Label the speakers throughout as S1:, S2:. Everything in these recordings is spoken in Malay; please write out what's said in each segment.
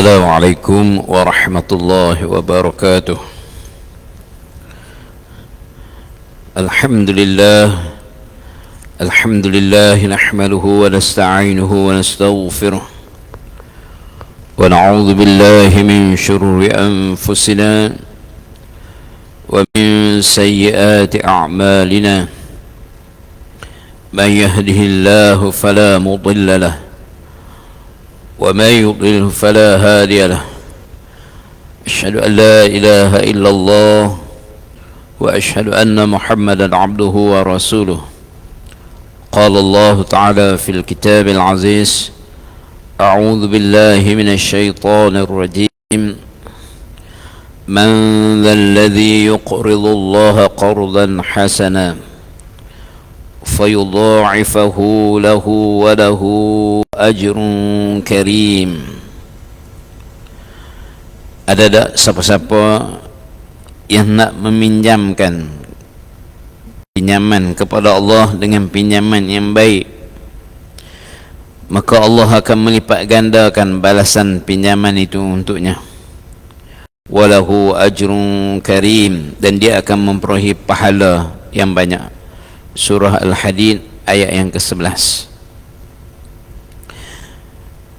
S1: السلام عليكم ورحمة الله وبركاته. الحمد لله نحمده ونستعينه ونستغفره ونعوذ بالله من شرور أنفسنا ومن سيئات أعمالنا. من يهده الله فلا مضل له ومن يضلل فلا هادي له. أشهد أن لا إله إلا الله وأشهد أن محمدا عبده ورسوله. قال الله تعالى في الكتاب العزيز: أعوذ بالله من الشيطان الرجيم. من ذا الذي يقرض الله قرضا حسنا فيضاعفه له وله أجر كريم. Ada tak siapa-siapa yang nak meminjamkan pinjaman kepada Allah dengan pinjaman yang baik, maka Allah akan melipat gandakan balasan pinjaman itu untuknya. Walahu ajrun karim, dan dia akan memperoleh pahala yang banyak. Surah Al-Hadid ayat yang ke-11.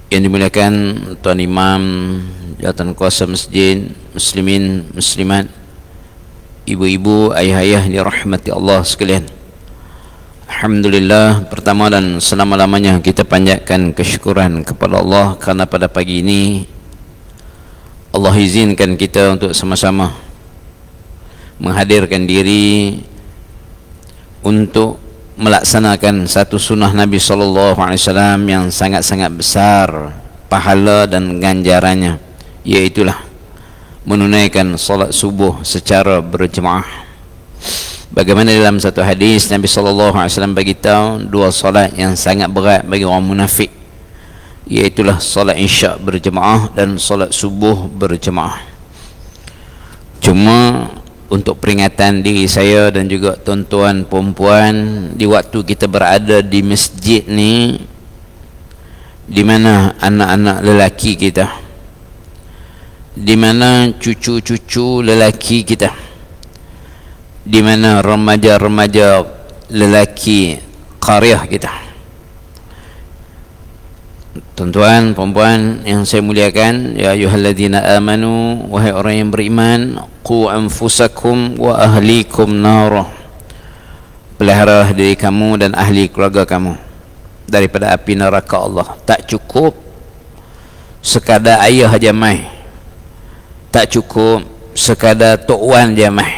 S1: Yang dimuliakan Tuan Imam, Jawatan Kuasa Masjid, Muslimin, Muslimat, ibu-ibu, ayah-ayah dirahmati Allah sekalian. Alhamdulillah, pertama dan selama-lamanya kita panjatkan kesyukuran kepada Allah kerana pada pagi ini Allah izinkan kita untuk sama-sama menghadirkan diri untuk melaksanakan satu sunnah Nabi SAW yang sangat-sangat besar pahala dan ganjarannya, iaitulah menunaikan solat subuh secara berjemaah. Bagaimana dalam satu hadis Nabi SAW beritahu dua solat yang sangat berat bagi orang munafik, iaitulah solat isyak berjemaah dan solat subuh berjemaah. Cuma untuk peringatan diri saya dan juga tuan-tuan perempuan, di waktu kita berada di masjid ni, di mana anak-anak lelaki kita, di mana cucu-cucu lelaki kita, di mana remaja-remaja lelaki qaryah kita, tuan-tuan perempuan yang saya muliakan, ya ayyuhalladzina amanu, wahai orang yang beriman, qu anfusakum wa ahlikum nara, pelihara diri kamu dan ahli keluarga kamu daripada api neraka Allah. Tak cukup sekadar ayah jamai, tak cukup sekadar tok wan jamai,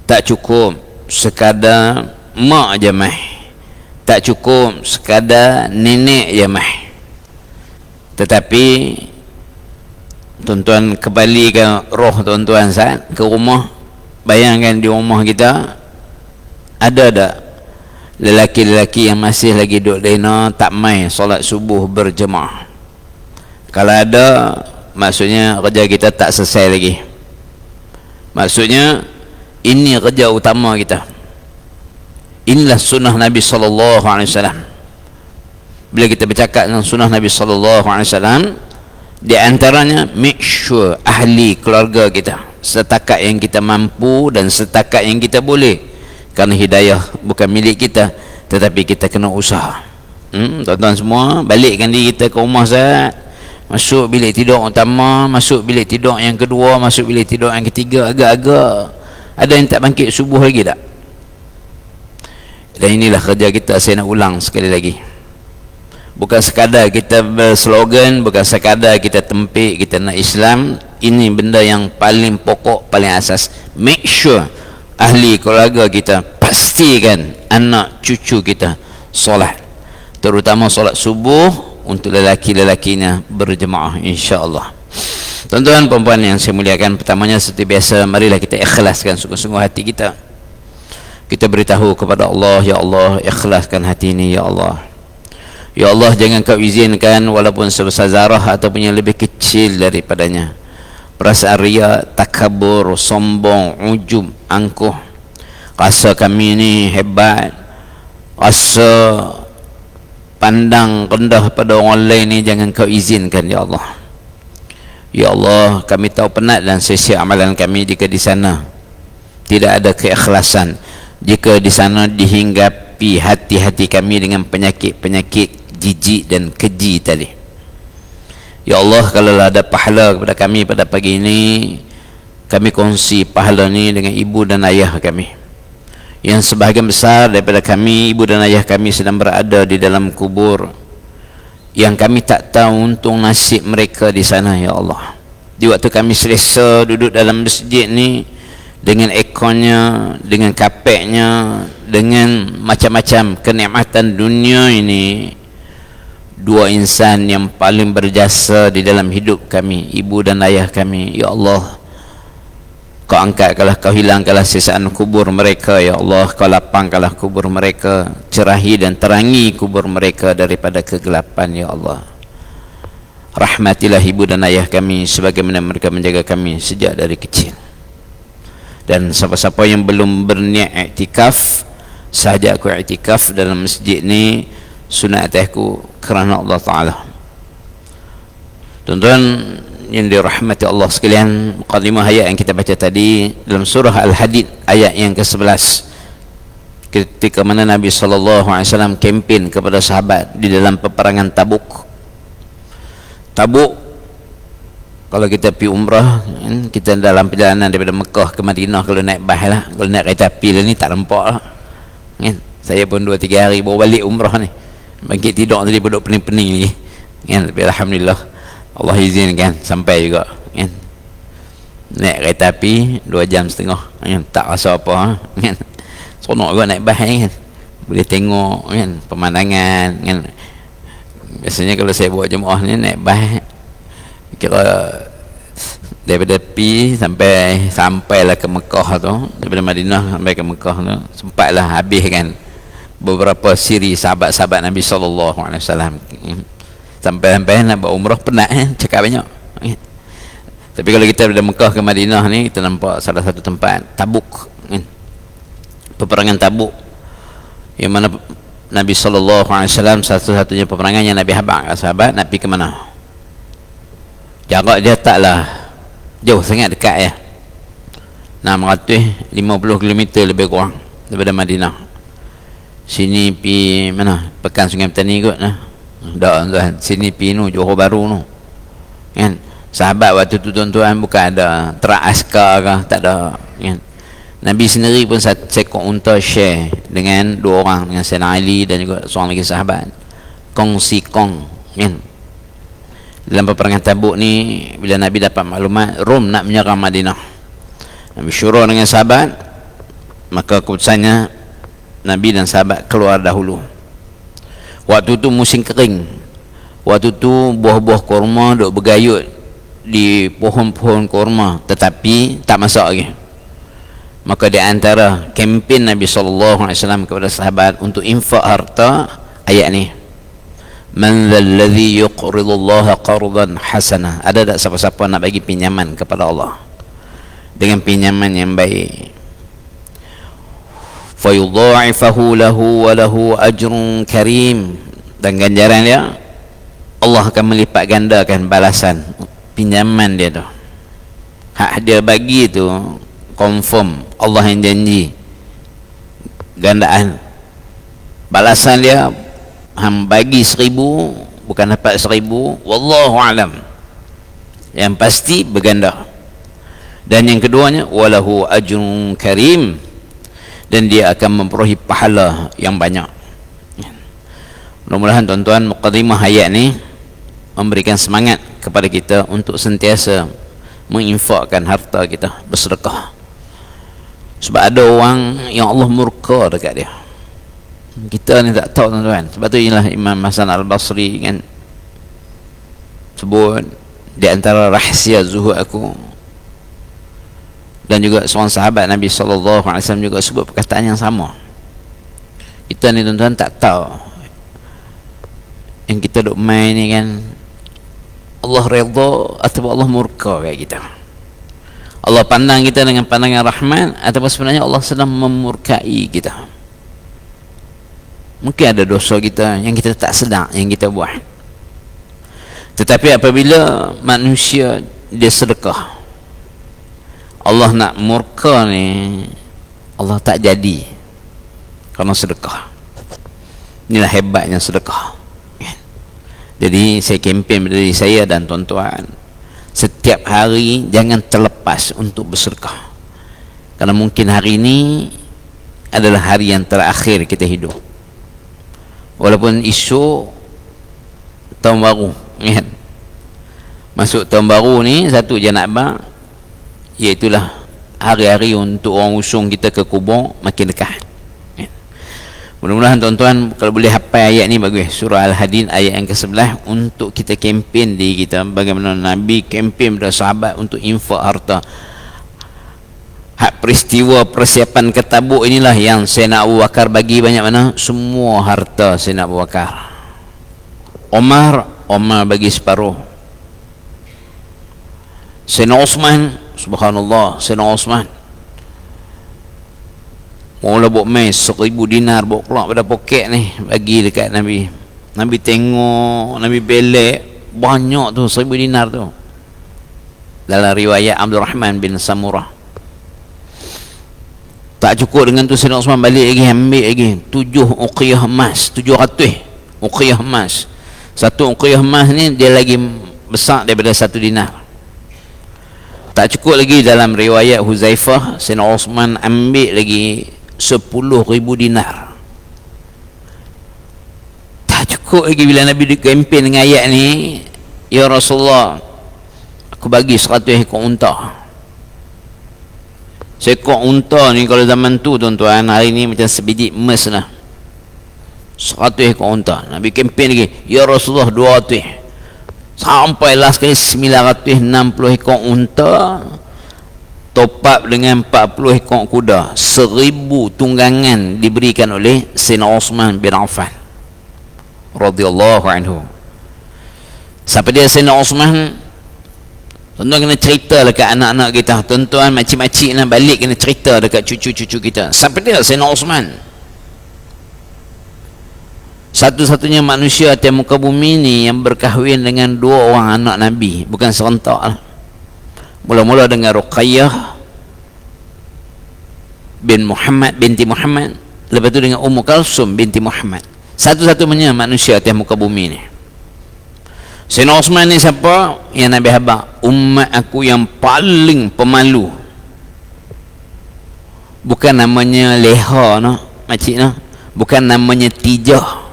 S1: tak cukup sekadar mak jamai, tak cukup sekadar nenek jamai. Tetapi tuan-tuan kembalikan roh tuan-tuan saat ke rumah. Bayangkan di rumah kita ada tak lelaki-lelaki yang masih lagi duduk lena tak mai solat subuh berjemaah? Kalau ada, maksudnya kerja kita tak selesai lagi. Maksudnya ini kerja utama kita. Inilah sunnah Nabi SAW. Bila kita bercakap tentang sunnah Nabi SAW, di antaranya make sure ahli keluarga kita setakat yang kita mampu dan setakat yang kita boleh, kerana hidayah bukan milik kita, tetapi kita kena usaha. Tuan-tuan semua, balikkan diri kita ke rumah saat, masuk bilik tidur utama, masuk bilik tidur yang kedua, masuk bilik tidur yang ketiga, agak-agak ada yang tak bangkit subuh lagi tak? Dan inilah kerja kita. Saya nak ulang sekali lagi, bukan sekadar kita berslogan, bukan sekadar kita tempik kita nak Islam. Ini benda yang paling pokok, paling asas. Make sure ahli keluarga kita, pastikan anak cucu kita solat, terutama solat subuh untuk lelaki-lelakinya berjemaah, insya-Allah. Tuan-tuan perempuan yang saya muliakan, pertamanya seperti biasa, marilah kita ikhlaskan sungguh-sungguh hati kita. Kita beritahu kepada Allah, ya Allah, ikhlaskan hati ini, ya Allah. Ya Allah, jangan kau izinkan walaupun sebesar zarah ataupun yang lebih kecil daripadanya, perasaan riya, takabur, sombong, ujub, angkuh, rasa kami ni hebat, rasa pandang rendah pada orang lain ni, jangan kau izinkan, ya Allah. Ya Allah, kami tahu penat dan sia-sia amalan kami jika di sana tidak ada keikhlasan, jika di sana dihinggapi hati-hati kami dengan penyakit-penyakit jijik dan keji tadi. Ya Allah, kalau ada pahala kepada kami pada pagi ini, kami kongsi pahala ni dengan ibu dan ayah kami, yang sebahagian besar daripada kami, ibu dan ayah kami sedang berada di dalam kubur, yang kami tak tahu untung nasib mereka di sana. Ya Allah, di waktu kami selesa duduk dalam masjid ni, dengan ekornya, dengan kapeknya, dengan macam-macam kenikmatan dunia ini, dua insan yang paling berjasa di dalam hidup kami, ibu dan ayah kami, ya Allah, kau angkatkanlah, kau hilangkanlah sisaan kubur mereka. Ya Allah, kau lapangkanlah kubur mereka, cerahi dan terangi kubur mereka daripada kegelapan. Ya Allah, rahmatilah ibu dan ayah kami sebagaimana mereka menjaga kami sejak dari kecil. Dan siapa-siapa yang belum berniat iktikaf, sahaja aku iktikaf dalam masjid ni, sunat atasku kerana Allah Ta'ala. Tuan-tuan yang dirahmati Allah sekalian, muqaddimah ayat yang kita baca tadi dalam surah Al-Hadid ayat yang ke-11, ketika mana Nabi SAW kempen kepada sahabat di dalam peperangan Tabuk. Kalau kita pergi umrah, kita dalam perjalanan daripada Mekah ke Madinah, kalau naik bas lah, kalau naik kereta api lah ni tak nampak lah, kan? Saya pun 2-3 hari baru balik umrah ni, bangkit tidur tadi duduk pening-pening lagi, kan? Tapi alhamdulillah Allah izinkan sampai juga, kan? Naik kereta api 2 jam setengah, kan? Tak rasa apa, kan? Seronok juga naik bas, kan? Boleh tengok, kan, pemandangan, kan? Biasanya kalau saya buat jemaah ni naik bas, kira daripada pi sampailah ke Mekah tu, daripada Madinah sampai ke Mekah tu sempatlah habis, kan, beberapa siri sahabat-sahabat Nabi SAW. Sampai nak buat umrah penat, cakap banyak. Tapi kalau kita dari Mekah ke Madinah ni, kita nampak salah satu tempat Tabuk, peperangan Tabuk, yang mana Nabi SAW satu-satunya peperangan yang Nabi habaq kat sahabat nak pergi ke mana. Jarak dia taklah jauh sangat, dekat ya, 650 km lebih kurang daripada Madinah. Sini pi mana, Pekan Sungai Petani kot lah. Dah, sini pi nu Johor Bahru nu, kan? Sahabat waktu tu tuan-tuan bukan ada terak askar ke, tak ada, kan? Nabi sendiri pun seekor unta share dengan 2 orang, dengan Sayyidina Ali dan juga seorang lagi sahabat, kongsi kong, kan? Dalam peperangan Tabuk ni, bila Nabi dapat maklumat Rom nak menyerang Madinah, Nabi syura dengan sahabat, maka keputusannya Nabi dan sahabat keluar dahulu. Waktu tu musim kering, waktu tu buah-buah kurma duk bergayut di pohon-pohon kurma, tetapi tak masak lagi. Maka di antara kempen Nabi SAW kepada sahabat untuk infak harta, ayat ni, man dzalladzi yuqridullaha qardan hasanah. Ada tak siapa-siapa nak bagi pinjaman kepada Allah dengan pinjaman yang baik, fayudha'ifahu lahu wa lahu ajrun karim, dan ganjaran dia Allah akan melipat gandakan balasan pinjaman dia tu. Hak dia bagi tu confirm, Allah yang janji gandaan balasan dia. Ham bagi 1000 bukan dapat 1000, wallahu alam, yang pasti berganda. Dan yang keduanya, walahu ajrun karim, dan dia akan memperolehi pahala yang banyak. Mudah-mudahan tuan-tuan muqaddimah ayat ni memberikan semangat kepada kita untuk sentiasa menginfakkan harta kita, bersedekah. Sebab ada orang yang Allah murka dekat dia, kita ni tak tahu tuan-tuan. Sebab tu inilah Imam Hasan Al-Basri, kan, sebut di antara rahsia zuhud aku, dan juga seorang sahabat Nabi SAW juga sebut perkataan yang sama. Kita ni tuan-tuan tak tahu, yang kita duk main ni, kan, Allah redha atau Allah murka kat kita. Allah pandang kita dengan pandangan rahmat, atau sebenarnya Allah sedang memurkai kita. Mungkin ada dosa kita yang kita tak sedar yang kita buat, tetapi apabila manusia dia sedekah. Allah nak murka ni, Allah tak jadi kerana sedekah. Inilah hebatnya sedekah. Jadi saya kempen dari saya dan tuan-tuan, setiap hari jangan terlepas untuk bersedekah, kerana mungkin hari ini adalah hari yang terakhir kita hidup. Walaupun esok tahun baru, kan? Masuk tahun baru ni satu je nak abang, iaitulah hari-hari untuk orang usung kita ke kubur makin dekat. Mudah-mudahan tuan-tuan kalau boleh hafal ayat ni bagus. Surah Al-Hadid ayat yang ke-11, untuk kita kempen diri kita bagaimana Nabi kempen pada sahabat untuk infak harta. Hak peristiwa persiapan ke Tabuk inilah yang Sayyidina Abu Bakar bagi banyak mana? Semua harta Sayyidina Abu Bakar. Omar bagi separuh. Sayyidina Osman, subhanallah, Sayyidina Osman mula bawa mai 1,000 dinar bawa keluar pada poket ni, bagi dekat Nabi. Nabi tengok, Nabi belek, banyak tu 1,000 dinar tu. Dalam riwayat Abdul Rahman bin Samurah. Tak cukup dengan tu, Sayyidina Osman balik lagi, ambil lagi 7 uqiyah emas, 700 uqiyah emas. Satu uqiyah emas ni dia lagi besar daripada 1 dinar. Tak cukup lagi, dalam riwayat Huzaifah, Sayyidina Osman ambil lagi 10,000 dinar. Tak cukup lagi bila Nabi dikempen dengan ayat ni, ya Rasulullah, aku bagi 100 ekor unta. Seekor unta ni kalau zaman tu tuan-tuan, hari ni macam sebiji emas lah. 100 ekor unta. Nabi kempen lagi, ya Rasulullah 200. Sampai last kali 960 ekor unta, top up dengan 40 ekor kuda. 1,000 tunggangan diberikan oleh Sayyidina Osman bin Affan radhiyallahu anhu. Siapa dia Sayyidina Osman? Tuan-tuan kena cerita dekat anak-anak kita. Tuan-tuan, makcik-makcik nak balik kena cerita dekat cucu-cucu kita. Siapa dia Sayyidina Osman? Satu-satunya manusia atas muka bumi ni yang berkahwin dengan 2 orang anak Nabi, bukan serentak lah. Mula-mula dengan Ruqayyah bin Muhammad binti Muhammad, lepas tu dengan Ummu Kalsum binti Muhammad. Satu-satunya manusia atas muka bumi ni. Sayyidina Osman ni siapa? Yang Nabi habaq, umat aku yang paling pemalu. Bukan namanya leha no, makcik no. Bukan namanya Tijah,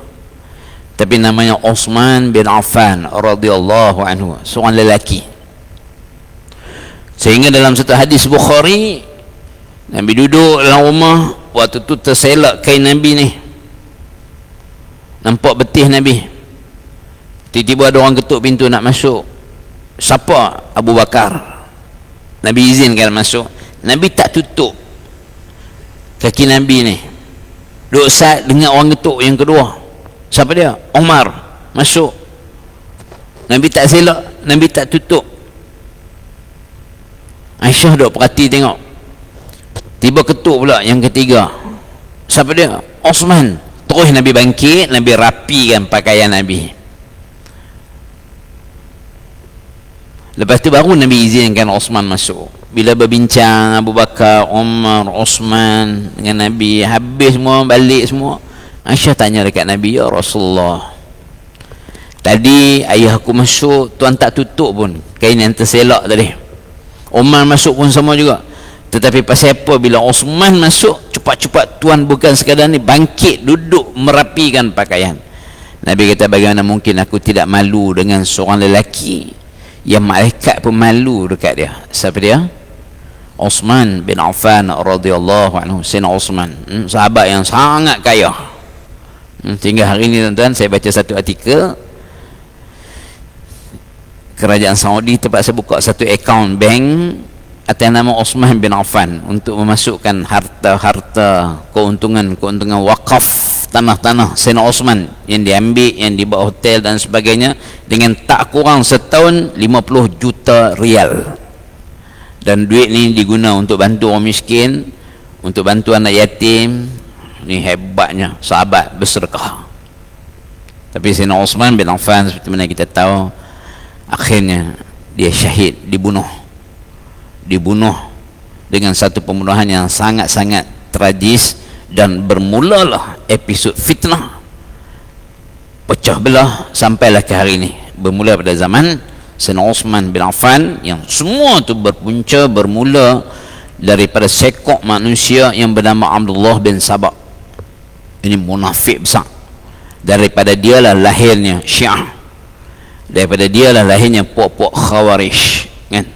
S1: tapi namanya Osman bin Affan radhiyallahu anhu, seorang lelaki. Sehingga dalam satu hadis Bukhari, Nabi duduk dalam rumah, waktu tu terselak kain Nabi ni, nampak betih Nabi. Tiba-tiba ada orang ketuk pintu nak masuk. Siapa? Abu Bakar. Nabi izinkan masuk. Nabi tak tutup kaki Nabi ni, duduk saat dengar orang ketuk yang kedua. Siapa dia? Umar. Masuk. Nabi tak selak, Nabi tak tutup. Aisyah duduk perhati tengok. Tiba ketuk pula yang ketiga. Siapa dia? Osman. Terus Nabi bangkit, Nabi rapikan pakaian Nabi. Lepas tu baru Nabi izinkan Osman masuk. Bila berbincang Abu Bakar, Umar, Osman dengan Nabi, habis semua, balik semua, Aisyah tanya dekat Nabi, ya Rasulullah, tadi ayah aku masuk, tuan tak tutup pun kain yang terselak tadi. Umar masuk pun sama juga. Tetapi pasal apa bila Osman masuk, cepat-cepat tuan bukan sekadar ni, bangkit, duduk, merapikan pakaian. Nabi kata, bagaimana mungkin aku tidak malu dengan seorang lelaki yang malaikat pun malu dekat dia. Siapa dia? Osman bin Affan radhiyallahu anhu. Sayyidina Osman, sahabat yang sangat kaya. Sehingga hari ini tuan-tuan, saya baca satu artikel, kerajaan Saudi terpaksa buka satu akaun bank atas nama Osman bin Affan untuk memasukkan harta-harta, keuntungan wakaf tanah-tanah Sayyidina Osman yang diambil, yang dibawa hotel dan sebagainya, dengan tak kurang setahun 50 juta rial. Dan duit ni diguna untuk bantu orang miskin, untuk bantu anak yatim. Ni hebatnya sahabat bersedekah. Tapi Sayyidina Osman bin Affan, seperti mana kita tahu, akhirnya dia syahid, dibunuh dengan satu pembunuhan yang sangat-sangat tragis. Dan bermulalah episod fitnah pecah belah sampailah ke hari ini, bermula pada zaman Sayyidina Uthman bin Affan, yang semua tu bermula daripada sekok manusia yang bernama Abdullah bin Sabah. Ini munafik besar. Daripada dialah lahirnya Syiah, daripada dialah lahirnya puak-puak Khawarij, kan?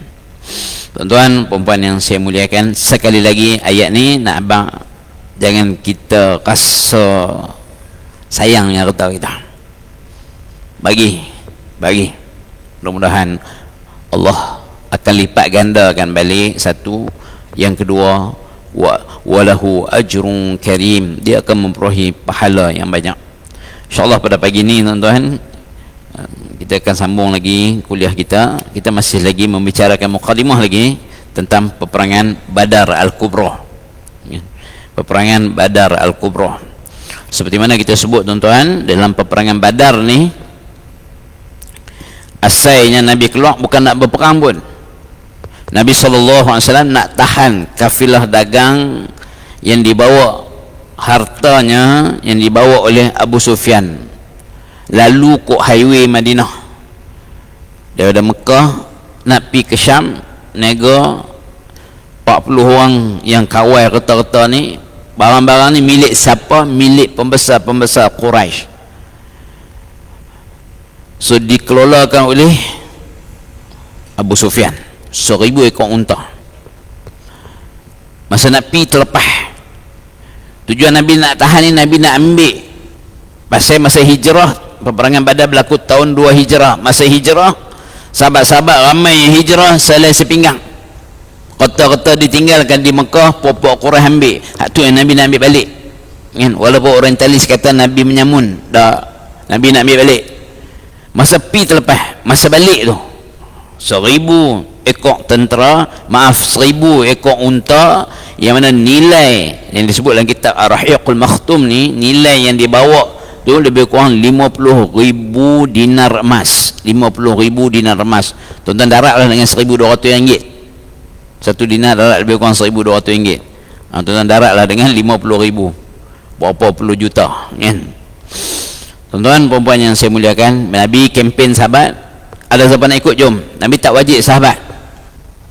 S1: Tuan-tuan, perempuan yang saya muliakan, sekali lagi ayat ni nak abang jangan kita rasa sayang yang kata kita. Bagi mudah-mudahan Allah akan lipat gandakan balik. Satu, yang kedua, walahu ajrun karim, dia akan memperolehi pahala yang banyak. InsyaAllah pada pagi ni tuan-tuan, kita akan sambung lagi kuliah kita. Kita masih lagi membicarakan mukadimah lagi tentang peperangan Badar Al-Kubra. Peperangan Badar Al-Kubra. Seperti mana kita sebut tuan-tuan, dalam peperangan Badar ni asalnya Nabi keluar bukan nak berperang pun. Nabi SAW nak tahan kafilah dagang yang dibawa, hartanya yang dibawa oleh Abu Sufyan, lalu kok highway Madinah daripada Mekah nak pergi ke Syam. Nego 40 orang yang kawal kereta-kereta ni, barang-barang ni milik siapa? Milik pembesar-pembesar Quraisy. So dikelolakan oleh Abu Sufyan. 1000 ekor unta. Masa nak pergi terlepas, tujuan Nabi nak tahan ni, Nabi nak ambil pasal masa hijrah. Peperangan Badar berlaku tahun 2 hijrah. Masa hijrah, sahabat-sahabat ramai yang hijrah saling sepinggang. Kota-kota ditinggalkan di Mekah, pokok Quraisy ambil. Hak tu yang Nabi nak ambil balik, kan? Walaupun orientalis kata Nabi menyamun, dah Nabi nak ambil balik. Masa pi terlepas, masa balik tu 1000 ekor tentera, 1000 ekor unta, yang mana nilai yang disebut dalam kitab Ar-Rahiqul Makhtum ni, nilai yang dibawa tu lebih kurang 50,000 dinar emas. 50,000 dinar emas. Tuan-tuan darablah dengan 1,200 ringgit. Satu dinar darat lebih kurang 1,200 ringgit. Tuan-tuan daratlah dengan 50,000, berapa puluh juta, kan? Tuan-tuan perempuan yang saya muliakan, Nabi kempen sahabat. Ada sahabat nak ikut, jom. Nabi tak wajib sahabat.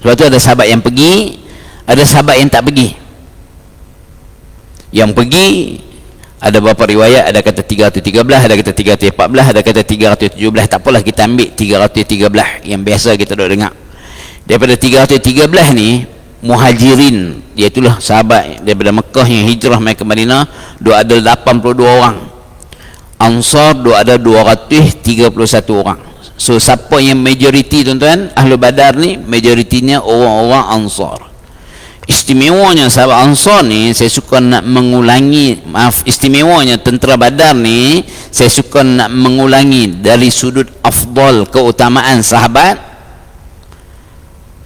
S1: Sebab tu ada sahabat yang pergi, ada sahabat yang tak pergi. Yang pergi ada beberapa riwayat, ada kata 313, ada kata 314, ada kata 317. Tak apalah, kita ambil 313 yang biasa kita duk dengar. Daripada 313 ni, Muhajirin, iaitulah sahabat daripada Mekah yang hijrah mai ke Madinah, dua ada 82 orang. Ansar dua ada 231 orang. So siapa yang majoriti tuan-tuan? Ahlu Badar ni majoritinya orang-orang Ansar. Istimewanya sahabat Ansar ni, saya suka nak mengulangi, istimewanya tentera Badar ni, saya suka nak mengulangi dari sudut afdal, keutamaan sahabat.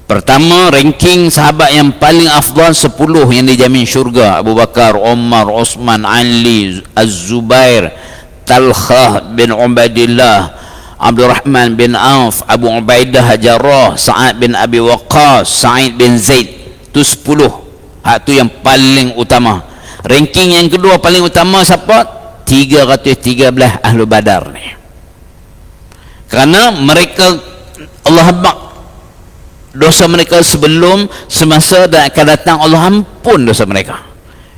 S1: Pertama, ranking sahabat yang paling afdal 10 yang dijamin syurga: Abu Bakar, Umar, Osman, Ali, Az-Zubair, Talhah bin Ubaidillah, Abdul Rahman bin Auf, Abu Ubaidah Jarrah, Sa'ad bin Abi Waqqas, Sa'id bin Zaid. Itu 10. Hak tu yang paling utama. Ranking yang kedua paling utama siapa? 313 Ahlu Badar ni. Kerana mereka, Allah Akbar, dosa mereka sebelum, semasa dan akan datang, Allah ampun dosa mereka.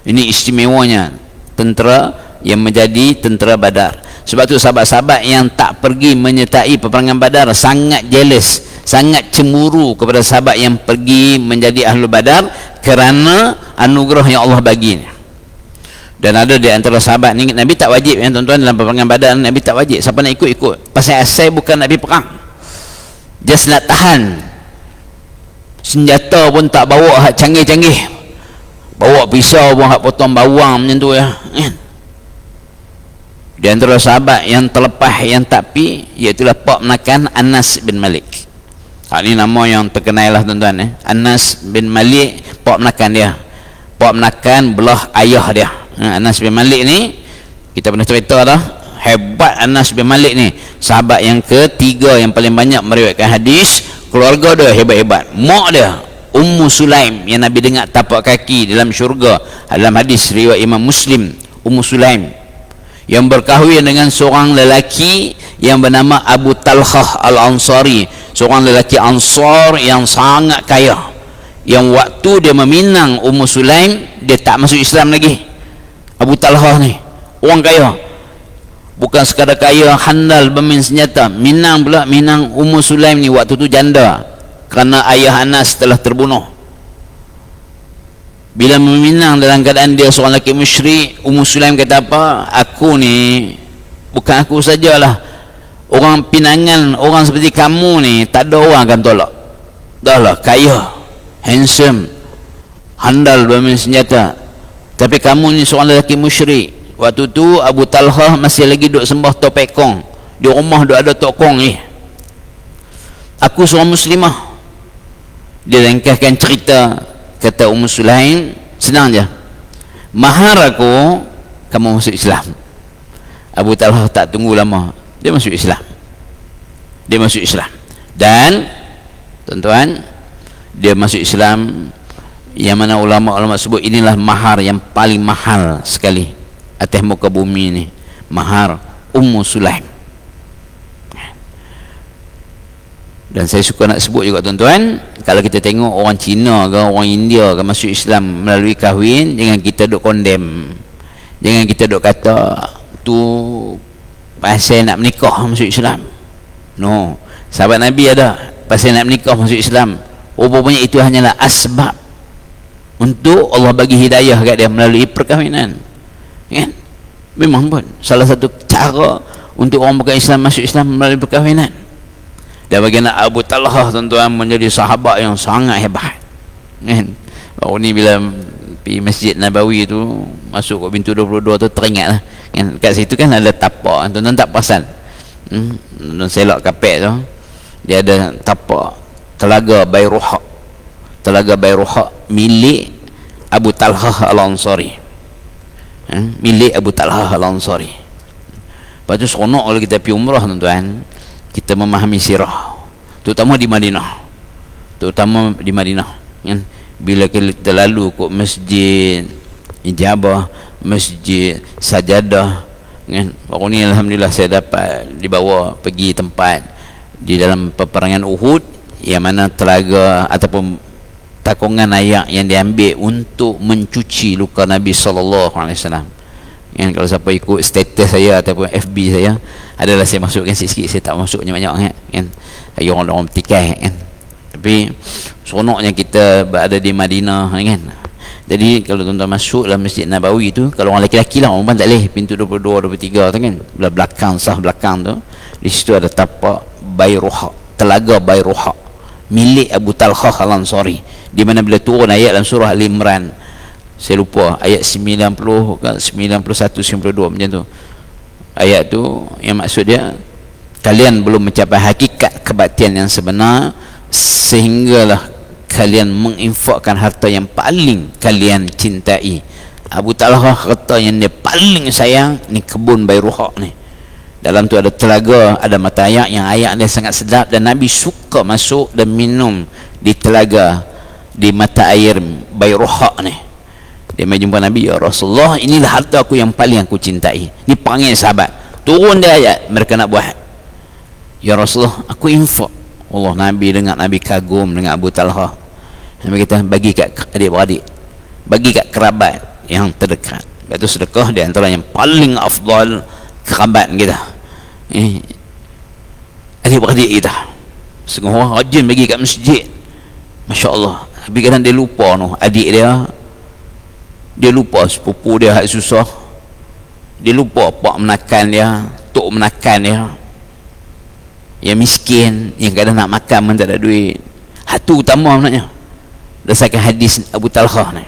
S1: Ini istimewanya tentera yang menjadi tentera Badar. Sebab tu sahabat-sahabat yang tak pergi menyertai peperangan Badar sangat jealous, sangat cemburu kepada sahabat yang pergi menjadi Ahlu Badar kerana anugerah yang Allah bagi. Dan ada di antara sahabat ni, Nabi tak wajib, ya tuan-tuan, dalam peperangan Badar Nabi tak wajib. Siapa nak ikut-ikut. Pasal asal bukan Nabi perang, just nak tahan. Senjata pun tak bawa hak canggih-canggih, bawa pisau pun hak potong bawang macam tu, ya. Di antara sahabat yang terlepas, yang tak pi, iaitulah Pak Menakan Anas bin Malik. Hak ni nama yang terkenal lah tuan-tuan, Anas bin Malik, Pak Menakan dia. Pak Menakan belah ayah dia. Anas bin Malik ni kita pernah cerita dah, hebat Anas bin Malik ni. Sahabat yang ketiga yang paling banyak meriwayatkan hadis, keluarga dia hebat-hebat. Mak dia Ummu Sulaim yang Nabi dengar tapak kaki dalam syurga, dalam hadis riwayat Imam Muslim. Ummu Sulaim yang berkahwin dengan seorang lelaki yang bernama Abu Talhah Al-Ansari, seorang lelaki Ansar yang sangat kaya, yang waktu dia meminang Ummu Sulaim, dia tak masuk Islam lagi. Abu Talhah ni orang kaya, bukan sekadar kaya, handal bermain senjata, minang pula, minang Ummu Sulaim ni waktu tu janda kerana ayah Anas telah terbunuh. Bila meminang dalam keadaan dia seorang lelaki musyrik, Ummu Sulaim kata apa? Aku ni, bukan aku sajalah, orang pinangan orang seperti kamu ni tak ada orang akan tolak. Dah lah kaya, handsome, handal bermain senjata, tapi kamu ni seorang lelaki musyrik. Waktu tu Abu Talhah masih lagi duk sembah topekong, di rumah duk ada tokong ni. Aku seorang muslimah. Dia ringkaskan cerita, kata Ummu Sulaim, senang je, mahar aku, kamu masuk Islam. Abu Talhah tak tunggu lama, dia masuk Islam. Dia masuk Islam. Dan tuan-tuan, dia masuk Islam, yang mana ulama-ulama sebut inilah mahar yang paling mahal sekali atas muka bumi ni, mahar Ummu Sulaim. Dan saya suka nak sebut juga tuan-tuan, kalau kita tengok orang Cina ke orang India ke masuk Islam melalui kahwin, jangan kita duk condemn, jangan kita duk kata tu pasal nak menikah masuk Islam. No, sahabat Nabi ada pasal nak menikah masuk Islam. Rupanya itu hanyalah asbab untuk Allah bagi hidayah kat dia melalui perkahwinan, kan? Memang pun salah satu cara untuk orang bukan Islam masuk Islam melalui perkahwinan. Dan bagaimana Abu Talhah tuan-tuan menjadi sahabat yang sangat hebat, kan? Baru ni bila pergi Masjid Nabawi tu, masuk ke pintu 22 tu, teringat lah, kan? Kat situ kan ada tapak, tuan-tuan tak perasan? Dan selok kapek tu, dia ada tapak Telaga Bayruha. Telaga Bayruha milik Abu Talhah Al-Ansari, milik Abu Talhah Al-Ansari. Lepas tu seronok kalau kita pergi umrah tuan-tuan, kita memahami sirah, terutama di Madinah, kan? Bila kita lalu ke Masjid Ijabah, Masjid Sajadah, kan? Baru ni alhamdulillah saya dapat dibawa pergi tempat di dalam peperangan Uhud, yang mana telaga ataupun takungan air yang diambil untuk mencuci luka Nabi SAW. Kan, kalau siapa ikut status saya ataupun FB saya, adalah saya masukkan sikit-sikit, saya tak masuk banyak-banyak, kan? Bagi orang-orang bertikai, kan? Tapi seronoknya kita berada di Madinah, kan? Jadi kalau tuan-tuan masuk dalam Masjid Nabawi tu, kalau orang lelaki lah, orang tak boleh, pintu 22, 23 tu, kan? Belah belakang, sah belakang tu, di situ ada tapak Bayruha, Telaga Bayruha, milik Abu Talhah Al-Ansari, di mana bila turun ayat dalam surah Al-Imran, saya lupa ayat 90 kan, 91, 92 macam tu. Ayat tu yang maksud dia, kalian belum mencapai hakikat kebaktian yang sebenar sehinggalah kalian menginfakkan harta yang paling kalian cintai. Abu Talhah kata yang dia paling sayang ni kebun Bayruha ni. Dalam tu ada telaga, ada mata air yang air dia sangat sedap, dan Nabi suka masuk dan minum di telaga, di mata air Bayruha ni. Dia mai jumpa Nabi, ya Rasulullah, inilah harta aku yang paling aku cintai. Ni panggil sahabat, turun dia ayat, mereka nak buat. Ya Rasulullah, aku infak. Allah, Nabi dengar, Nabi kagum dengan Abu Talhah. Nabi kata, bagi kat adik-beradik, bagi kat kerabat yang terdekat. Itu sedekah di antara yang paling afdal kerabat kita, adik-beradik kita. Setengah orang rajin bagi kat masjid, Masya Allah. Tapi kadang dia lupa tu, adik dia lupa sepupu dia hak susah, dia lupa pak menakan dia, tok menakan dia, yang miskin, yang kadang nak makan pun tak ada duit. Hak tu utama sebenarnya, berdasarkan hadis Abu Talhah ni.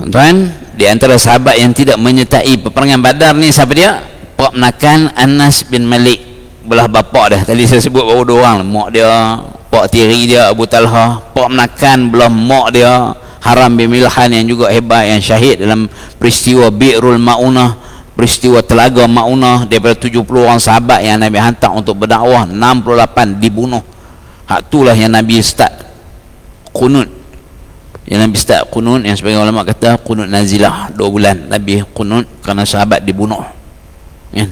S1: Tuan, di antara sahabat yang tidak menyertai peperangan Badar ni, siapa dia? Pak menakan Anas bin Malik, belah bapak dia. Tadi saya sebut baru dua orang, mak dia, pak tiri dia Abu Talhah. Pak menakan belah mak dia Haram bin Milhan yang juga hebat, yang syahid dalam peristiwa Bi'rul Ma'unah, peristiwa Telaga Maunah, daripada 70 orang sahabat yang Nabi hantar untuk berdakwah, 68 dibunuh. Hak itulah yang Nabi start qunut. Yang Nabi start qunut, yang sebagian ulama kata qunut nazilah, 2 bulan Nabi qunut kerana sahabat dibunuh. Ya.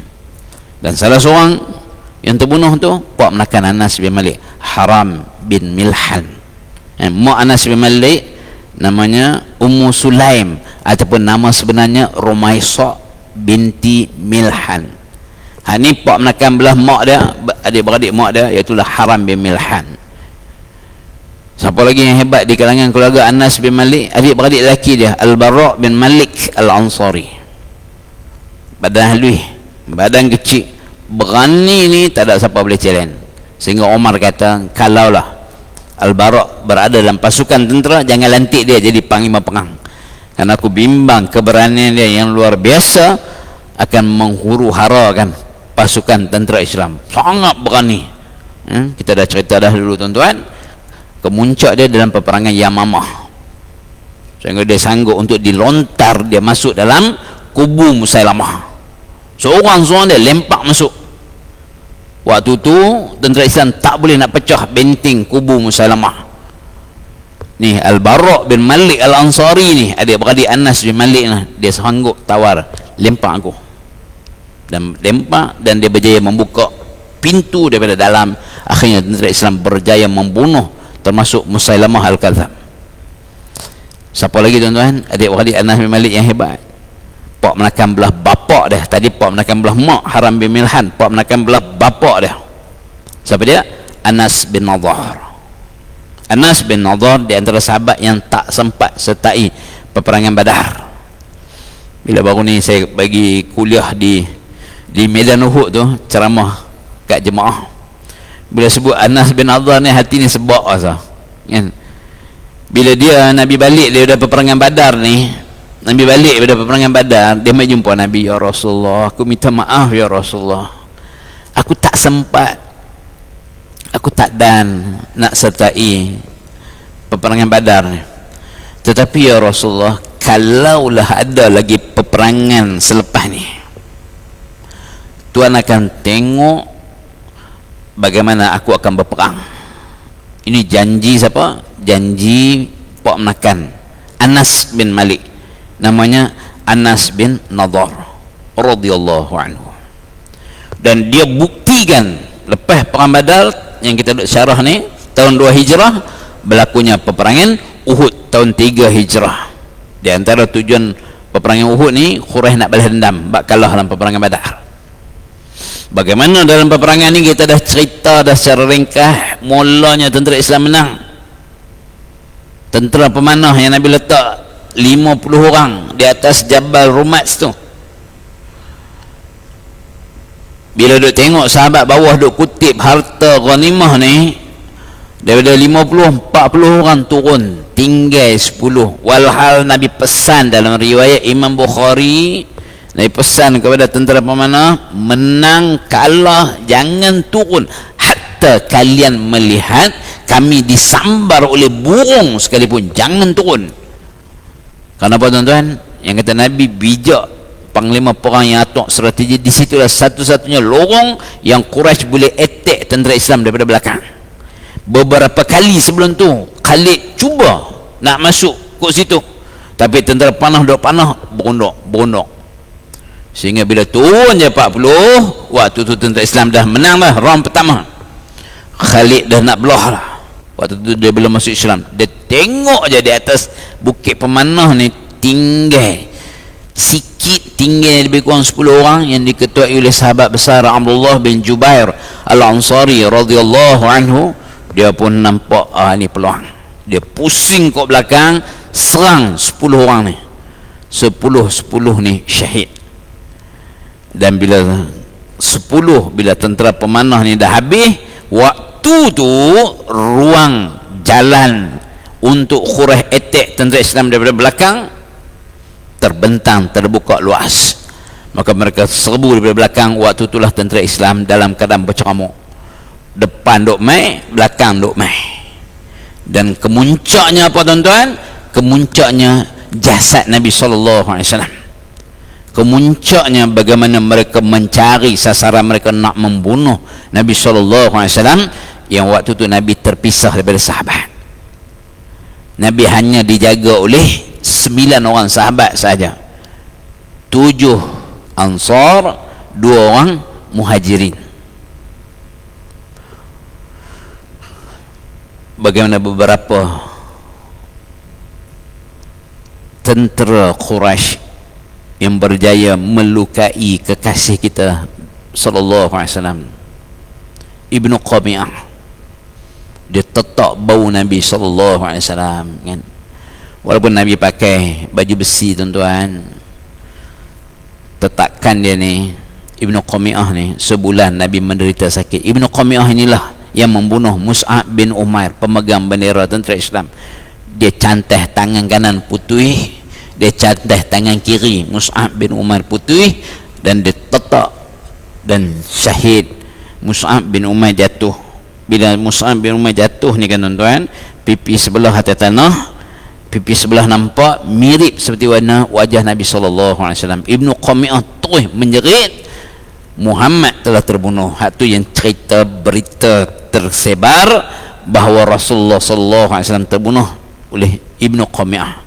S1: Dan salah seorang yang terbunuh tu puak menakan Anas bin Malik, Haram bin Milhan. Mak Anas bin Malik namanya Ummu Sulaim, ataupun nama sebenarnya Rumaisa binti Milhan. Ni pak menakan belah mak dia, adik-beradik mak dia, iaitu Haram bin Milhan. Siapa lagi yang hebat di kalangan keluarga Anas bin Malik? Adik-beradik lelaki dia, Al-Bara' bin Malik Al-Ansari. Badan halus, badan kecil, berani ni tak ada siapa boleh challenge. Sehingga Omar kata, kalaulah Al-Bara' berada dalam pasukan tentera, jangan lantik dia jadi panglima perang, kerana aku bimbang keberanian dia yang luar biasa akan menghuru-harakan pasukan tentera Islam. Sangat berani. Kita dah cerita dah dulu tuan-tuan, kemuncak dia dalam peperangan Yamamah, sehingga dia sanggup untuk dilontar dia masuk dalam kubu Musailamah. Seorang-seorang dia lempak masuk. Waktu tu tentera Islam tak boleh nak pecah benteng kubu Musailamah. Ni Al-Bara' bin Malik Al-Ansari ni, adik-beradik Anas bin Malik lah, dia sanggup tawar, lempak aku. Dan lempak, dan dia berjaya membuka pintu daripada dalam. Akhirnya tentera Islam berjaya membunuh termasuk Musailamah Al-Kadzab. Siapa lagi tuan-tuan? Adik-beradik Anas bin Malik yang hebat. Pak menakan belah bapak dia. Tadi pak menakan belah mak, Haram bin Milhan. Pak menakan belah bapak dia. Siapa dia? Anas bin Nadhar. Anas bin Nadhar di antara sahabat yang tak sempat sertai peperangan Badar. Bila baru ni saya bagi kuliah di Medan Uhud tu, ceramah kat jemaah. Bila sebut Anas bin Nadhar ni, hati ni sebab asa. Kan? Bila dia Nabi balik daripada peperangan Badar ni, Nabi balik daripada peperangan Badar, dia mai jumpa Nabi, ya Rasulullah, aku minta maaf ya Rasulullah, aku tak sempat, aku tak dan nak sertai peperangan Badar ni. Tetapi ya Rasulullah, kalaulah ada lagi peperangan selepas ni, Tuhan akan tengok bagaimana aku akan berperang. Ini janji siapa? Janji pak menakan Anas bin Malik, namanya Anas bin Nadhar radhiyallahu anhu. Dan dia buktikan lepas perang Badar yang kita duk syarah ni, tahun 2 Hijrah berlakunya peperangan Uhud tahun 3 Hijrah. Di antara tujuan peperangan Uhud ni, Quraisy nak balas dendam bab kalah dalam peperangan Badar. Bagaimana dalam peperangan ni kita dah cerita dah secara ringkas. Mulanya tentera Islam menang. Tentera pemanah yang Nabi letak 50 orang di atas Jabal Rumats tu, bila duk tengok sahabat bawah duk kutip harta ghanimah ni, daripada 50, 40 orang turun, tinggal 10. Walhal Nabi pesan dalam riwayat Imam Bukhari, Nabi pesan kepada tentera pemanah, menang kalah jangan turun hatta kalian melihat kami disambar oleh burung sekalipun, jangan turun. Kenapa tuan-tuan? Yang kata Nabi bijak, panglima perang yang atur strategi. Di situlah satu-satunya lorong yang Quraisy boleh attack tentera Islam daripada belakang. Beberapa kali sebelum tu Khalid cuba nak masuk ke situ, tapi tentera panah duk panah berunduk. Sehingga bila turun je 40, waktu tu tentera Islam dah menang dah round pertama. Khalid dah nak belah lah. Waktu tu dia belum masuk Islam. Dia tengok je di atas bukit pemanah ni tinggal sikit, tinggal lebih kurang 10 orang yang diketuai oleh sahabat besar Abdullah bin Jubair Al-Ansari radhiyallahu anhu. Dia pun nampak ni peluang. Dia pusing ke belakang, serang 10 orang ni. 10 ni syahid. Dan bila 10, bila tentera pemanah ni dah habis, waktu tu ruang jalan untuk Quraisy attack tentera Islam daripada belakang terbentang, terbuka luas. Maka mereka serbu daripada belakang. Waktu itulah tentera Islam dalam keadaan berceramuk. Depan duk mai, belakang duk mai. Dan kemuncaknya apa tuan-tuan? Kemuncaknya jasad Nabi SAW. kemuncaknya bagaimana mereka mencari sasaran mereka nak membunuh Nabi SAW, yang waktu tu Nabi terpisah daripada sahabat. Nabi hanya dijaga oleh 9 orang sahabat saja, 7 Ansar, 2 orang Muhajirin. Bagaimana beberapa tentera Quraisy yang berjaya melukai kekasih kita sallallahu alaihi wasallam, Ibnu Qami'ah, dia tetak bau Nabi sallallahu alaihi wasallam kan. Walaupun Nabi pakai baju besi tuan-tuan, tetakan dia ni Ibnu Qami'ah ni sebulan Nabi menderita sakit. Ibnu Qami'ah inilah yang membunuh Mus'ab bin Umair, pemegang bendera tentera Islam. Dia cantah tangan kanan putih, dia cantah tangan kiri Mus'ab bin Umair putih, dan dia tetak dan syahid. Mus'ab bin Umair jatuh. Bila Mus'ab bin Umair jatuh ni kan tuan-tuan, pipi sebelah atas tanah, pipi sebelah nampak mirip seperti warna wajah Nabi SAW. Ibnu Qami'ah terus menjerit, Muhammad telah terbunuh. Hak tu yang cerita berita tersebar bahawa Rasulullah SAW terbunuh oleh Ibnu Qami'ah.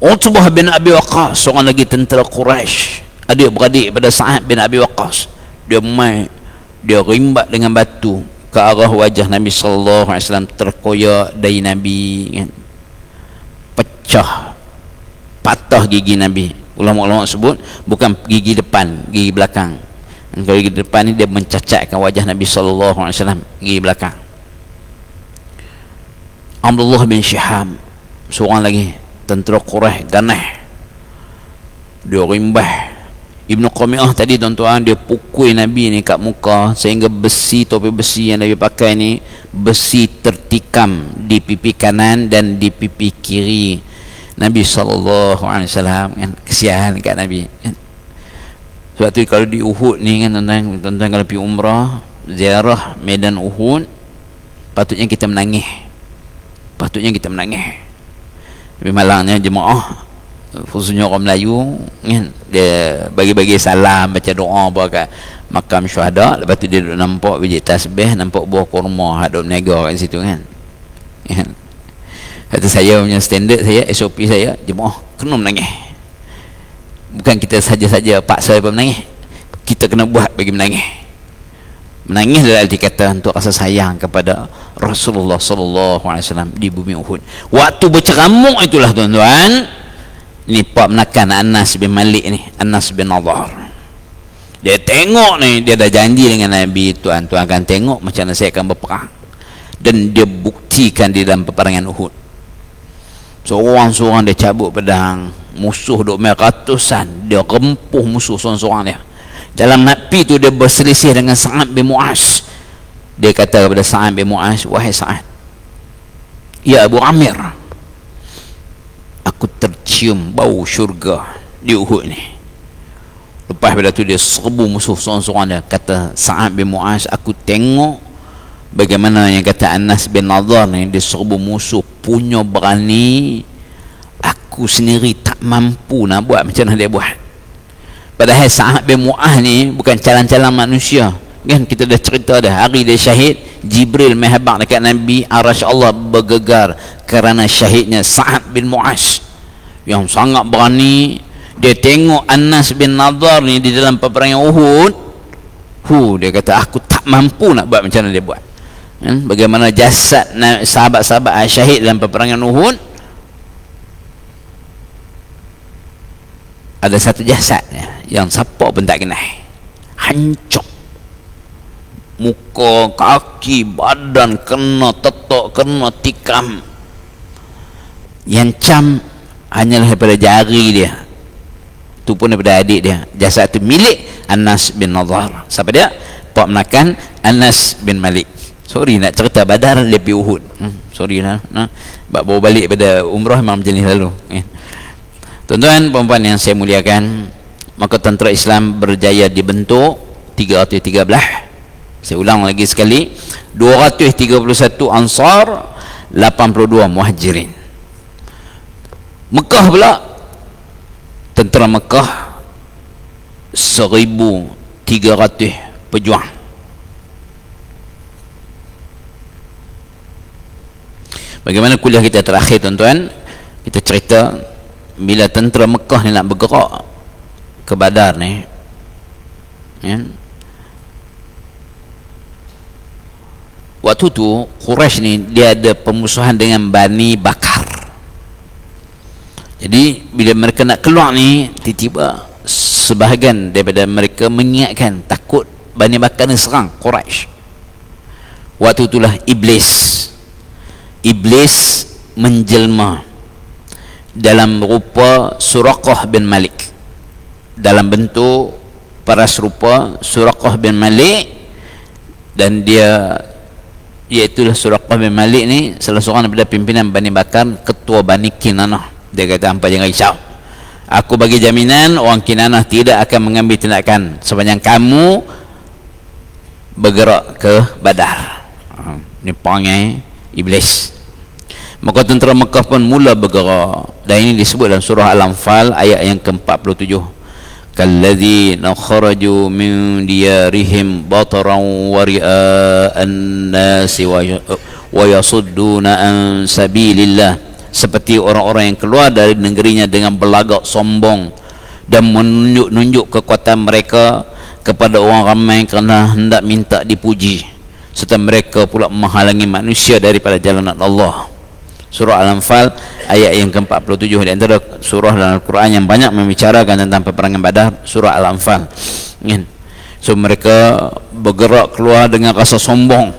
S1: Utbah bin Abi Waqqas, seorang lagi tentera Quraisy, adik-beradik pada Sa'ad bin Abi Waqqas, dia rimbat dengan batu ke arah wajah Nabi SAW, terkoyak dari Nabi kan. Pecah, patah gigi Nabi. Ulama-ulama sebut bukan gigi depan, gigi belakang. Kalau gigi depan ni dia mencacatkan wajah Nabi SAW, gigi belakang. Abdullah bin Syihab, seorang lagi tentera Quraisy ganah, dia rimbah. Ibnu Qami'ah tadi tuan-tuan, dia pukul Nabi ni kat muka sehingga besi, topi besi yang Nabi pakai ni, besi tertikam di pipi kanan dan di pipi kiri Nabi SAW kan. Kesian kat Nabi kan. Sebab tu kalau di Uhud ni kan tuan-tuan, kalau pergi umrah ziarah medan Uhud, patutnya kita menangis, tapi malangnya jemaah khususnya orang Melayu kan, dia bagi-bagi salam, baca doa buat kat makam syuhada, lepas tu dia duduk nampak biji tasbih, nampak buah kurma duduk meniaga kat situ kan. Kata saya punya standard saya, SOP saya, jemaah kena menangis. Bukan kita saja-saja paksa apa menangis, kita kena buat bagi menangis. Menangis adalah arti kata untuk rasa sayang kepada Rasulullah SAW di bumi Uhud. Waktu berceramuk itulah tuan-tuan, ni pak menakan Anas bin Malik ni, Anas bin Nadhar. Dia tengok ni, dia dah janji dengan Nabi, tuan-tuan akan tengok macam mana saya akan berperang. Dan dia buktikan di dalam peperangan Uhud. Seorang-seorang dia cabut pedang, musuh duk main ratusan, dia rempuh musuh seorang-seorang dia. Dalam napi tu dia berselisih dengan Sa'ad bin Mu'az. Dia kata kepada Sa'ad bin Mu'az, wahai Sa'ad, ya Abu Amir, aku tercium bau syurga di Uhud ni. Lepas pada tu dia serbu musuh seorang-seorang dia. Kata Sa'ad bin Mu'az, aku tengok bagaimana yang kata Anas bin Nadhar ni, dia serbu musuh punya berani, aku sendiri tak mampu nak buat macam mana dia buat. Padahal Sa'ad bin Mu'az ni bukan calon-calon manusia kan. Kita dah cerita dah, hari dia syahid, Jibril menghabaq dekat Nabi, arasy Allah bergegar kerana syahidnya Sa'ad bin Mu'az yang sangat berani. Dia tengok Anas bin Nadhar ni di dalam peperangan Uhud, dia kata aku tak mampu nak buat macam mana dia buat kan? Bagaimana jasad sahabat-sahabat syahid dalam peperangan Uhud, ada satu jasad yang siapa pun tak kenal, hancur, muka, kaki, badan kena tetok, kena tikam. Yang cam hanyalah daripada jari dia, tu pun daripada adik dia. Jasad tu milik Anas bin Nadhar. Siapa dia? Pak menakan Anas bin Malik. Sorry nak cerita Badar lebih Uhud. Sorry lah. Bawa balik pada umrah memang macam ni lalu. Tuan-tuan perempuan yang saya muliakan, maka tentera Islam berjaya dibentuk 313. Saya ulang lagi sekali, 231 Ansar, 82 Muhajirin. Mekah pula, tentera Mekah 1,300 pejuang. Bagaimana kuliah kita terakhir tuan-tuan, kita cerita bila tentera Mekah ni nak bergerak ke Badar ni, ya, waktu tu Quraisy ni dia ada permusuhan dengan Bani Bakar. Jadi bila mereka nak keluar ni, tiba-tiba sebahagian daripada mereka mengingatkan takut Bani Bakar ni serang Quraisy. Waktu itulah Iblis menjelma dalam rupa Suraqah bin Malik, dalam bentuk paras rupa Suraqah bin Malik, dan dia iaitulah Suraqah bin Malik ni salah seorang daripada pimpinan Bani Bakar, ketua Bani Kinanah. Dia kata, hampa jangan risau, aku bagi jaminan orang Kinanah tidak akan mengambil tindakan sepanjang kamu bergerak ke Badar. Ni perangai Iblis. Maka tentera Mekah pun mula bergerak, dan ini disebut dalam surah Al-Anfal ayat yang ke-47, kalladzina kharaju min diyarihim bataran wa ria'an nasi wa yasudduna an sabilillah, seperti orang-orang yang keluar dari negerinya dengan berlagak sombong dan menunjuk-nunjuk kekuatan mereka kepada orang ramai kerana hendak minta dipuji, serta mereka pula menghalangi manusia daripada jalan Allah. Surah Al-Anfal ayat yang ke-47, di antara surah dalam Al-Quran yang banyak membicarakan tentang peperangan Badar, surah Al-Anfal. So mereka bergerak keluar dengan rasa sombong,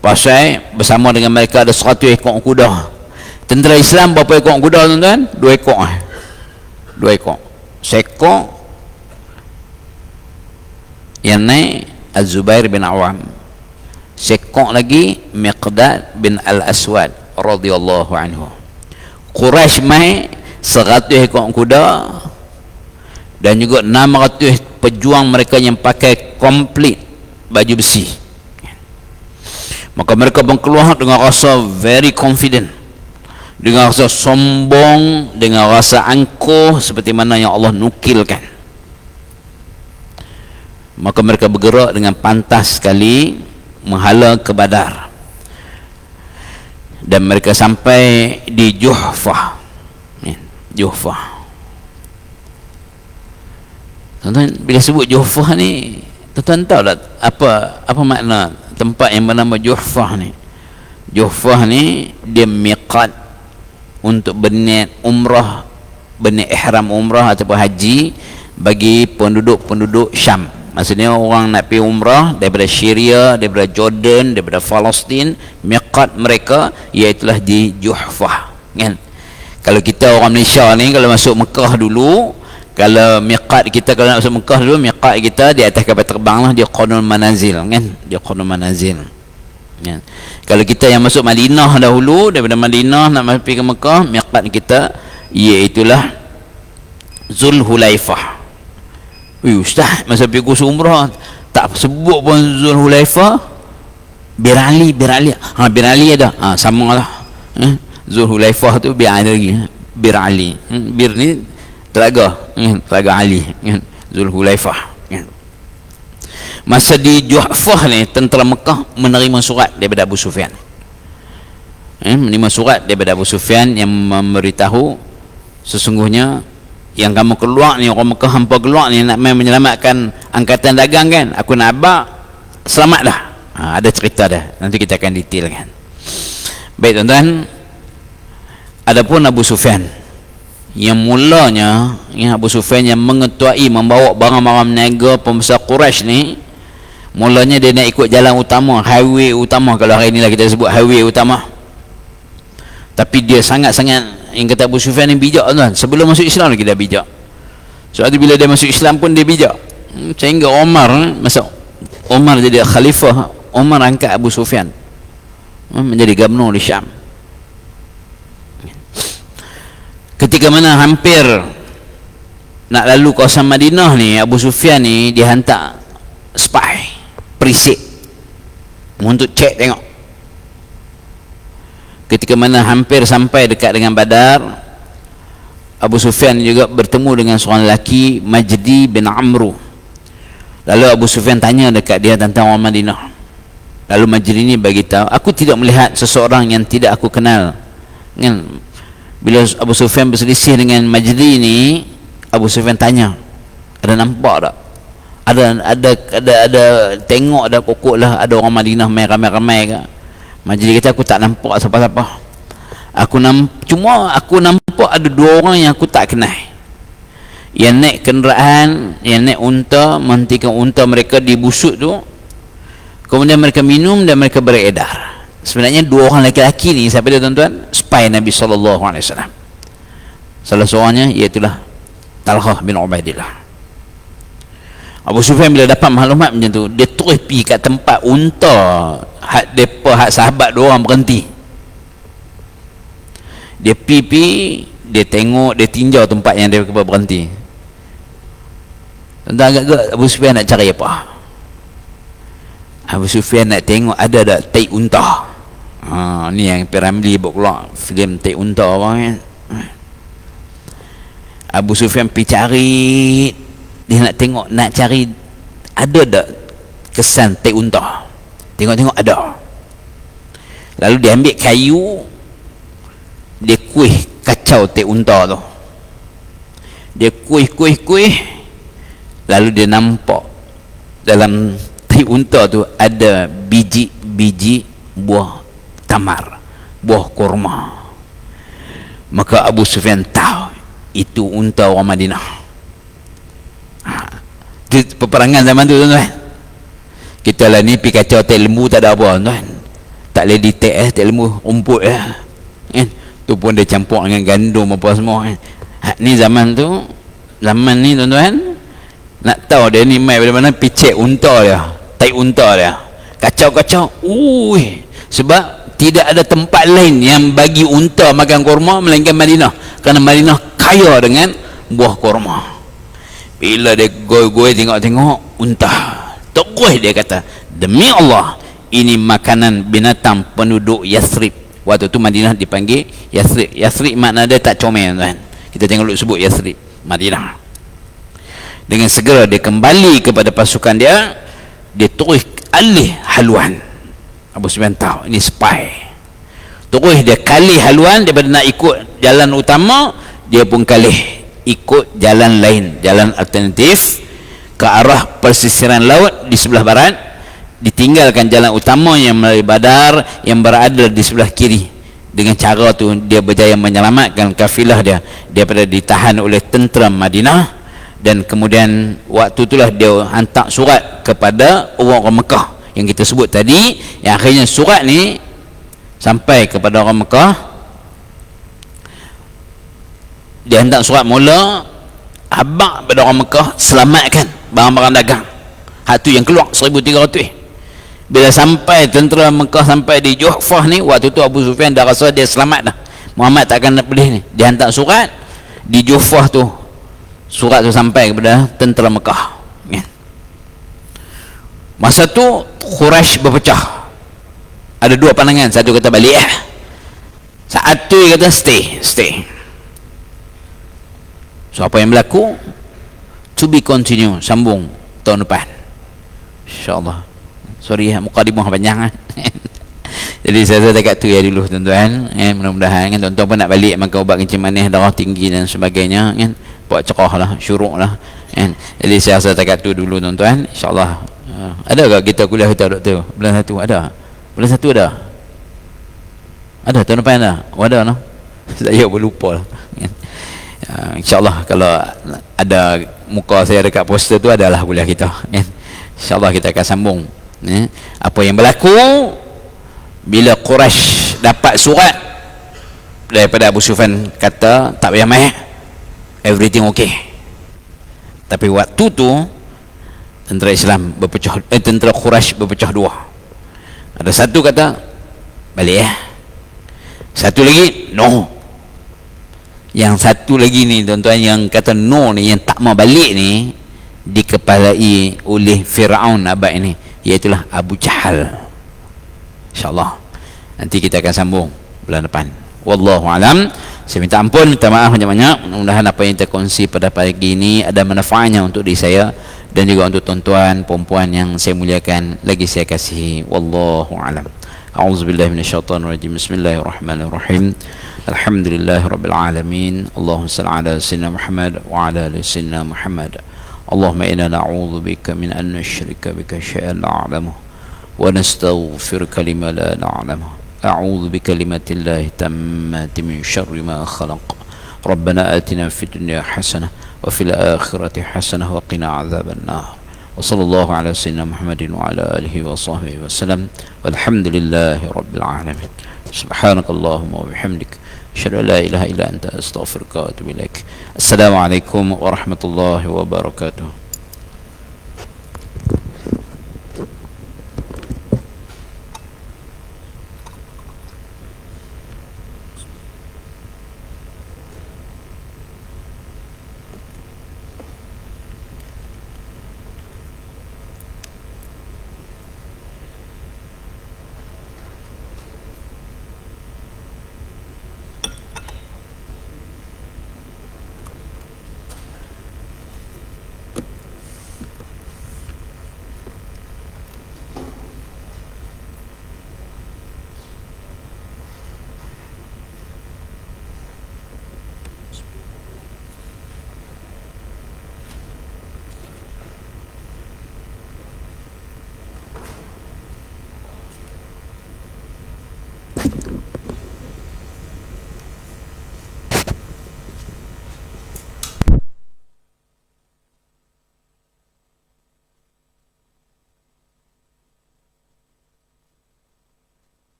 S1: pasal bersama dengan mereka ada 100 ekor kuda. Tentera Islam berapa ekor kuda tuan-tuan? 2 ekor. 2 ekor. Sekor yang naik Az-Zubair bin Awam, sekor lagi Miqdad bin Al-Aswad radhiyallahu anhu. Quraisy mai 100 ekor kuda dan juga 600 pejuang mereka yang pakai komplit baju besi. Maka mereka pun keluar dengan rasa very confident, dengan rasa sombong, dengan rasa angkuh, seperti mana yang Allah nukilkan. Maka mereka bergerak dengan pantas sekali menghala ke Badar, dan mereka sampai di Juhfah. Juhfah, tuan-tuan, bila sebut Juhfah ni, tuan-tuan tahu tak apa makna tempat yang bernama Juhfah ni? Juhfah ni dia miqat untuk berniat umrah, berniat ihram umrah ataupun haji bagi penduduk-penduduk Syam. Maksudnya orang nak pergi umrah daripada Syria, daripada Jordan, daripada Palestin, miqat mereka iaitulah di Juhfah, kan? Kalau kita orang Malaysia ni, kalau masuk Mekah dulu, kalau miqat kita, kalau nak masuk Mekah dulu, miqat kita di atas kapal terbang lah, dia Qanul Manazil, kan? Dia Qanul Manazil, kan? Kalau kita yang masuk Madinah dahulu, daripada Madinah nak pergi ke Mekah, miqat kita iaitulah Zulhulaifah. Ustaz, masa pergi kursus umrah tak sebut pun Zulhulaifah. Bir Ali ada, sama lah. Zulhulaifah tu Bir Ali lagi, Bir Ali. Bir ni telaga, telaga Ali, Zulhulaifah. Masa di Juhfah ni, tentera Mekah menerima surat daripada Abu Sufyan. Menerima surat daripada Abu Sufyan yang memberitahu, sesungguhnya yang kamu keluar ni, orang Mekah hampa keluar ni nak menyelamatkan angkatan dagang, kan? Aku nak abak, selamat dah. Ada cerita dah, nanti kita akan detailkan. Baik tuan-tuan, adapun Abu Sufyan yang mulanya, Abu Sufyan yang mengetuai membawa barang-barang niaga pembesar Quraisy ni, mulanya dia nak ikut jalan utama, highway utama, kalau hari inilah kita sebut highway utama. Tapi dia sangat-sangat, yang kata Abu Sufyan ni bijak tuan. Sebelum masuk Islam lagi dah bijak. Soalnya bila dia masuk Islam pun dia bijak. Sehingga Omar, masa Omar jadi khalifah, Omar angkat Abu Sufyan menjadi gubernur di Syam. Ketika mana hampir nak lalu kawasan Madinah ni, Abu Sufyan ni dihantar spy, perisik, untuk cek tengok. Ketika mana hampir sampai dekat dengan Badar, Abu Sufyan juga bertemu dengan seorang lelaki, Majdi bin Amru. Lalu Abu Sufyan tanya dekat dia tentang orang Madinah. Lalu majlis ini bagi tahu, aku tidak melihat seseorang yang tidak aku kenal. Kan? Bila Abu Sufyan berselisih dengan majlis ini, Abu Sufyan tanya, ada nampak tak? Ada tengok ada kokok lah, ada orang Madinah main ramai-ramai ke? Majlis kata, aku tak nampak siapa-siapa. Cuma aku nampak ada 2 orang yang aku tak kenal. Yang naik kenderaan, yang naik unta, menghentikan unta mereka di busuk tu, kemudian mereka minum dan mereka beredar. Sebenarnya 2 orang lelaki ni, siapa dia tuan-tuan? Spy Nabi SAW. Salah seorangnya iaitulah Talhah bin Ubaidillah. Abu Sufyan bila dapat maklumat macam tu, dia terus pergi kat tempat unta hak sahabat 2 orang berhenti. Dia pergi, dia tengok, dia tinjau tempat yang dia berhenti. Tentang agak-agak Abu Sufyan nak cari apa? Abu Sufyan nak tengok ada tak tai unta. Ni yang Piramli buat keluar filem tai unta orang kan. Abu Sufyan pergi cari, dia nak tengok, nak cari ada tak kesan tai unta. Tengok-tengok ada. Lalu dia ambil kayu, dia kuih kacau tai unta tu. Dia kuih, lalu dia nampak dalam tai unta tu ada biji-biji buah tamar, buah kurma. Maka Abu Sufyan tahu itu unta orang Madinah. Itu peperangan zaman tu tuan-tuan. Kita lah ni pergi kacau tai lembu tak ada apa tuan. Tak boleh detect tai lembu rumput kan. Tu pun dia campur dengan gandum apa semua kan. Ni zaman tu, zaman ni tuan-tuan, nak tahu dia ni mai mana-mana picek unta dia, tai unta dia, kacau-kacau. Sebab tidak ada tempat lain yang bagi unta makan kurma melainkan Madinah, kerana Madinah kaya dengan buah kurma. Bila dia goi-goi tengok-tengok unta, terus dia kata, demi Allah, ini makanan binatang penduduk Yathrib. Waktu tu Madinah dipanggil Yathrib. Yathrib makna dia tak comel tuan. Kita tengok dulu sebut Yathrib, Madinah. Dengan segera dia kembali kepada pasukan dia, dia terus alih haluan. Abu Sufyan tahu ini spy. Terus dia kalih haluan, daripada nak ikut jalan utama, dia pun kalih ikut jalan lain, jalan alternatif ke arah persisiran laut di sebelah barat, ditinggalkan jalan utama yang melalui Badar yang berada di sebelah kiri. Dengan cara tu dia berjaya menyelamatkan kafilah dia daripada ditahan oleh tentera Madinah. Dan kemudian waktu itulah dia hantar surat kepada orang-orang Mekah yang kita sebut tadi, yang akhirnya surat ni sampai kepada orang Mekah. Dia hantar surat mula, habaq pada orang Mekah, selamatkan barang-barang dagang. Hak tu yang keluar 1,300. Bila sampai tentera Mekah sampai di Juhfah ni, waktu tu Abu Sufyan dah rasa dia selamat dah, Muhammad takkan nak boleh ni. Dia hantar surat di Juhfah tu, surat tu sampai kepada tentera Mekah ya. Masa tu Quraisy berpecah, ada 2 pandangan. Satu kata balik satu kata stay. So apa yang berlaku, to be continue, sambung tahun depan insyaAllah. Sorry mukadimah panjang jadi saya dekat tu ya dulu tuan-tuan mudah-mudahan kan tuan-tuan pun nak balik makan ubat kencing manis, darah tinggi dan sebagainya kan, buat cerah lah, syuruk lah kan. Jadi saya rasa dekat tu dulu tuan-tuan, insyaAllah. Ada ke kita kuliah kita doktor bulan 1? Ada bulan 1 ada tahun depan ada? Ada no? Saya pun lupa lah kan. InsyaAllah kalau ada muka saya dekat poster tu adalah kuliah kita kan. InsyaAllah kita akan sambung apa yang berlaku bila Quraisy dapat surat daripada Abu Sufyan kata tak payah mai, everything okay. Tapi waktu tu tentera Islam berpecah, tentera Quraisy berpecah 2. Ada satu kata balik satu lagi no. Yang satu lagi ni tuan-tuan yang kata no ni, yang tak mau balik ni, dikepalai oleh Fir'aun abad ini, iaitulah Abu Jahal. InsyaAllah nanti kita akan sambung bulan depan. Wallahu alam. Saya minta ampun, minta maaf banyak-banyak. Mudah-mudahan apa yang kita kongsi pada pagi ini ada manfaatnya untuk diri saya dan juga untuk tuan-tuan, perempuan yang saya muliakan, lagi saya kasihi. Wallahu a'lam. A'udzubillahi minasyaitonirrajim. Bismillahirrahmanirrahim. Alhamdulillahirabbil alamin. Allahumma shalli ala sayyidina Muhammad wa ala ali sayyidina Muhammad. Allahumma inna na'udzubika min an nusyrika bika syai'an la na'lamuhu wa nastaghfiruka lima la na'lamuhu. أعوذ بكلمات الله التامات من شر ما خلق. ربنا آتنا في الدنيا حسنة وفي الآخرة حسنة وقنا عذاب النار. وصلى الله على سيدنا محمد وعلى آله وصحبه وسلم والحمد لله رب العالمين. سبحانك اللهم وبحمدك أشهد أن لا إله إلا أنت أستغفرك وأتوب إليك. السلام عليكم ورحمة الله وبركاته.